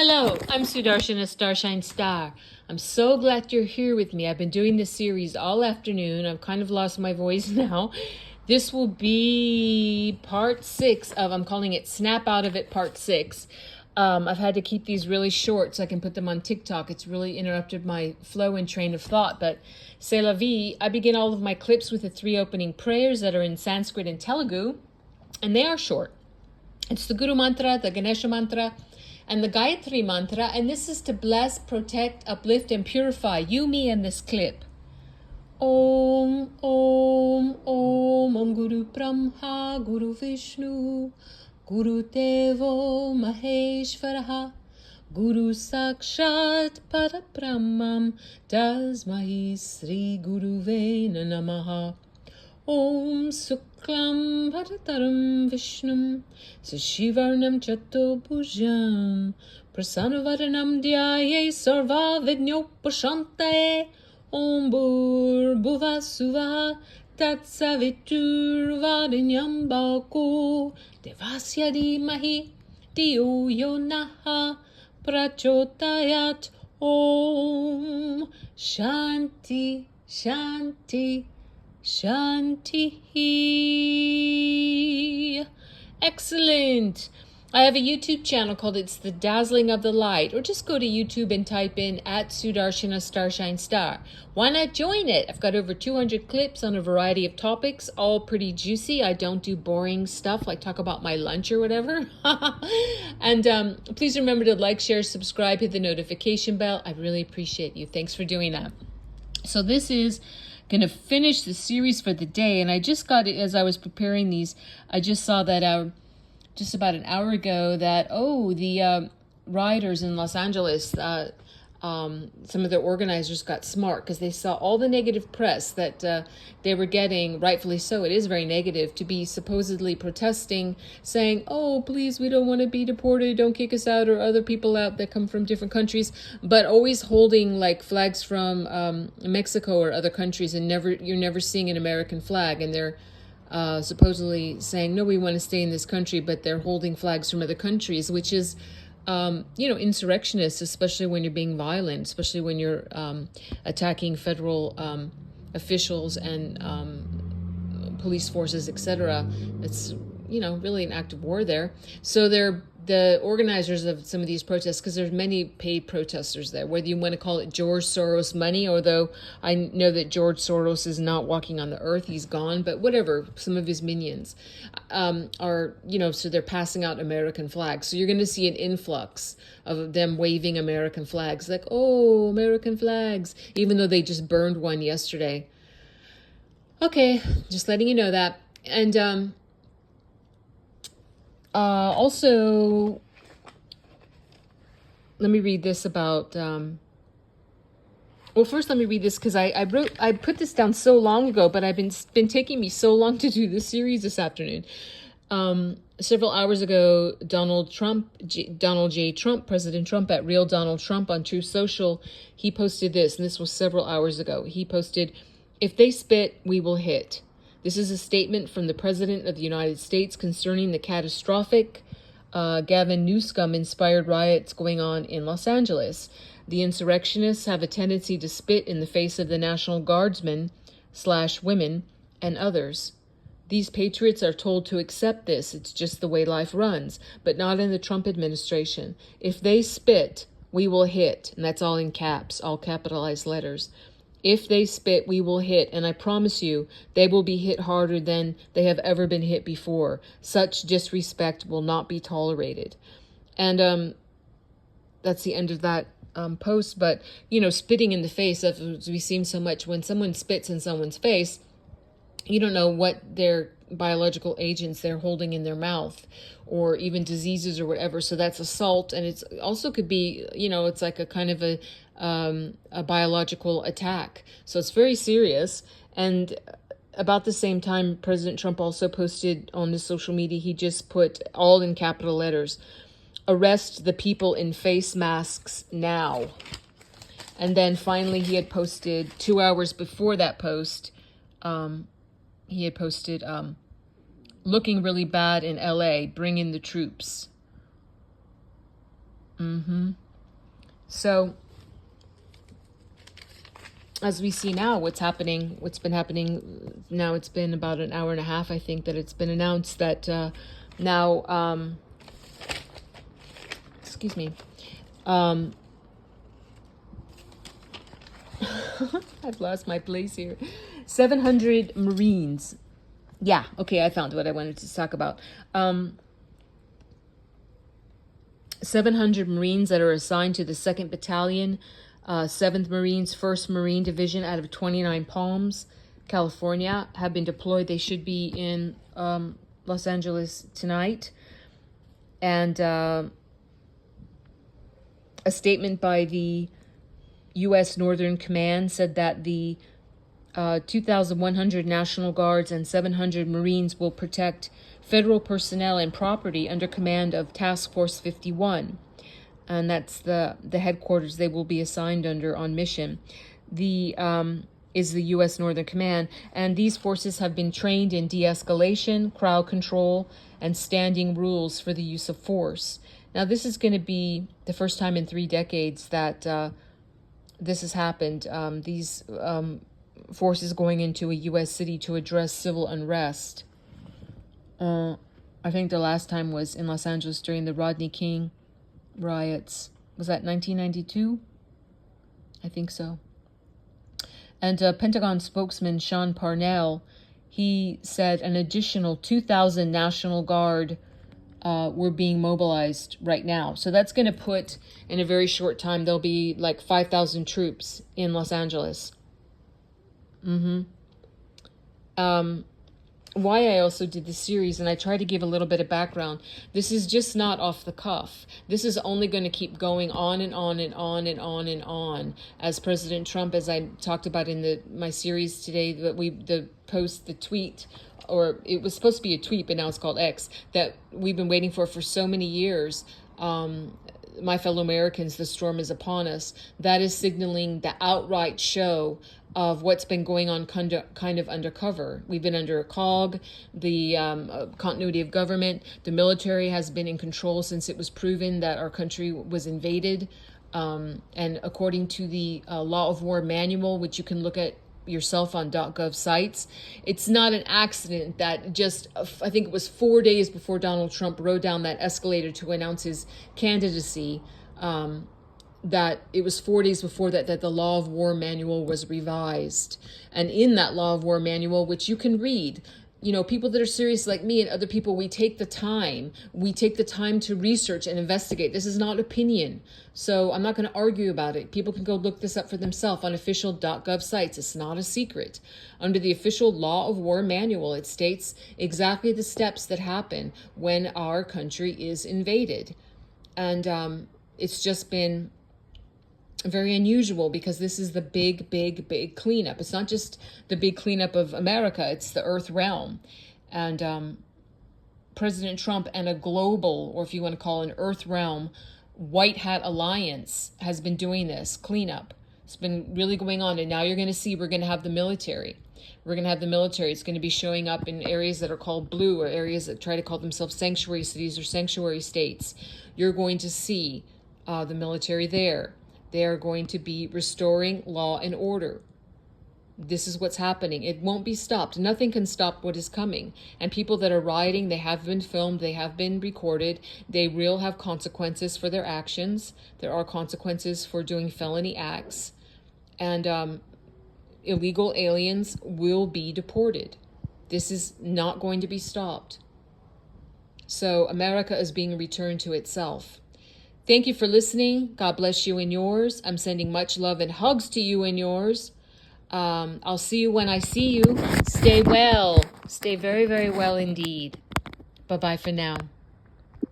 Hello, I'm Sudarshana Starshine Star. I'm so glad you're here with me. I've been doing this series all afternoon. I've kind of lost my voice now. This will be part 6 of, I'm calling it Snap Out of It Part 6. I've had to keep these really short so I can put them on TikTok. It's really interrupted my flow and train of thought, but c'est la vie. I begin all of my clips with the 3 opening prayers that are in Sanskrit and Telugu, and they are short. It's the Guru Mantra, the Ganesha Mantra, and the Gayatri Mantra, and this is to bless, protect, uplift, and purify you, me, and this clip. Om, Om, Om, Om Guru Brahma, Guru Vishnu, Guru Devo Maheshwaraha, Guru Sakshat Parabrahmam, Tasmai Sri Guruve Namaha. Om Suklam Bharataram Vishnum Sashivarnam Chatobhujam Prasanavaranam Dhyaye Sarva Vignopashante Om Bhur Bhuva Suva Tatsavitur Varinyam Bhako Devasya Dhimahi Dhiyo Yonaha Prachotayat. Om Shanti Shanti Shanti. Excellent. I have a YouTube channel called It's the Dazzling of the Light, or just go to YouTube and type in at Sudarshana Starshine Star. Why not join it? I've got over 200 clips on a variety of topics, all pretty juicy. I don't do boring stuff like talk about my lunch or whatever. And please remember to like, share, subscribe, hit the notification bell. I really appreciate you. Thanks for doing that. So this is going to finish the series for the day, and I just got it as I was preparing these. I just saw that just about an hour ago that the rioters in Los Angeles, some of the organizers got smart because they saw all the negative press that they were getting, rightfully so. It is very negative to be supposedly protesting, saying, oh, please, we don't want to be deported, don't kick us out, or other people out that come from different countries, but always holding like flags from Mexico or other countries, and you're never seeing an American flag, and they're supposedly saying, no, we want to stay in this country, but they're holding flags from other countries, which is insurrectionists, especially when you're being violent, especially when you're attacking federal officials and police forces, etc. It's, really an act of war there. So the organizers of some of these protests, because there's many paid protesters there, whether you want to call it George Soros money, although I know that George Soros is not walking on the earth, he's gone, but whatever, some of his minions are, so they're passing out American flags. So you're going to see an influx of them waving American flags, like, oh, American flags, even though they just burned one yesterday. Okay, just letting you know that. And also, let me read this about, first let me read this because I put this down so long ago, but I've been taking me so long to do this series this afternoon. Several hours ago, Donald J. Trump, President Trump at Real Donald Trump on Truth Social, he posted this, and this was several hours ago. He posted, if they spit, we will hit. This is a statement from the President of the United States concerning the catastrophic Gavin Newsom-inspired riots going on in Los Angeles. The insurrectionists have a tendency to spit in the face of the National Guardsmen/women and others. These patriots are told to accept this. It's just the way life runs, but not in the Trump administration. If they spit, we will hit. And that's all in caps, all capitalized letters. If they spit, we will hit, and I promise you, they will be hit harder than they have ever been hit before. Such disrespect will not be tolerated. And that's the end of that post. But, spitting in the face, as we've seen so much, when someone spits in someone's face, you don't know what their biological agents they're holding in their mouth, or even diseases or whatever. So that's assault, and it's also could be, it's like a kind of a biological attack. So it's very serious. And about the same time, President Trump also posted on his social media, he just put all in capital letters, arrest the people in face masks now. And then finally he had posted 2 hours before that post, he had posted, looking really bad in LA, bring in the troops. So, as we see now, what's been happening now, it's been about an hour and a half, I think, that it's been announced that now, excuse me, I've lost my place here. 700 Marines. Yeah, okay, I found what I wanted to talk about. 700 Marines that are assigned to the 2nd Battalion, 7th Marines, 1st Marine Division out of 29 Palms, California, have been deployed. They should be in Los Angeles tonight. And a statement by the U.S. Northern Command said that the 2,100 National Guards and 700 Marines will protect federal personnel and property under command of Task Force 51. And that's the headquarters they will be assigned under on mission. Is the U.S. Northern Command. And these forces have been trained in de-escalation, crowd control, and standing rules for the use of force. Now, this is going to be the first time in 3 decades that this has happened. These forces going into a U.S. city to address civil unrest. I think the last time was in Los Angeles during the Rodney King riots. Was that 1992? I think so. And Pentagon spokesman Sean Parnell, he said an additional 2,000 National Guard were being mobilized right now. So that's going to put, in a very short time, there'll be like 5,000 troops in Los Angeles. Why I also did this series, and I try to give a little bit of background. This is just not off the cuff. This is only going to keep going on and on and on and on and on, as President Trump, as I talked about in my series today, that the tweet, or it was supposed to be a tweet, but now it's called X, that we've been waiting for so many years. My fellow Americans, the storm is upon us. That is signaling the outright show of what's been going on kind of undercover. We've been under a COG, the continuity of government. The military has been in control since it was proven that our country was invaded. And according to the Law of War Manual, which you can look at yourself on .gov sites, it's not an accident that just, I think it was 4 days before Donald Trump rode down that escalator to announce his candidacy, that it was 4 days before that the Law of War Manual was revised. And in that Law of War Manual, which you can read, people that are serious like me and other people, we take the time to research and investigate. This is not opinion. So I'm not going to argue about it. People can go look this up for themselves on official .gov sites. It's not a secret. Under the official Law of War Manual, it states exactly the steps that happen when our country is invaded. And it's just been very unusual because this is the big, big, big cleanup. It's not just the big cleanup of America, it's the Earth realm. And President Trump and a global, or if you want to call it an Earth realm, White Hat Alliance has been doing this cleanup. It's been really going on. And now you're going to see we're going to have the military. We're going to have the military. It's going to be showing up in areas that are called blue, or areas that try to call themselves sanctuary cities or sanctuary states. You're going to see the military there. They are going to be restoring law and order. This is what's happening. It won't be stopped. Nothing can stop what is coming. And people that are rioting, they have been filmed, they have been recorded. They will have consequences for their actions. There are consequences for doing felony acts. And illegal aliens will be deported. This is not going to be stopped. So America is being returned to itself. Thank you for listening. God bless you and yours. I'm sending much love and hugs to you and yours. I'll see you when I see you. Stay well. Stay very, very well indeed. Bye-bye for now.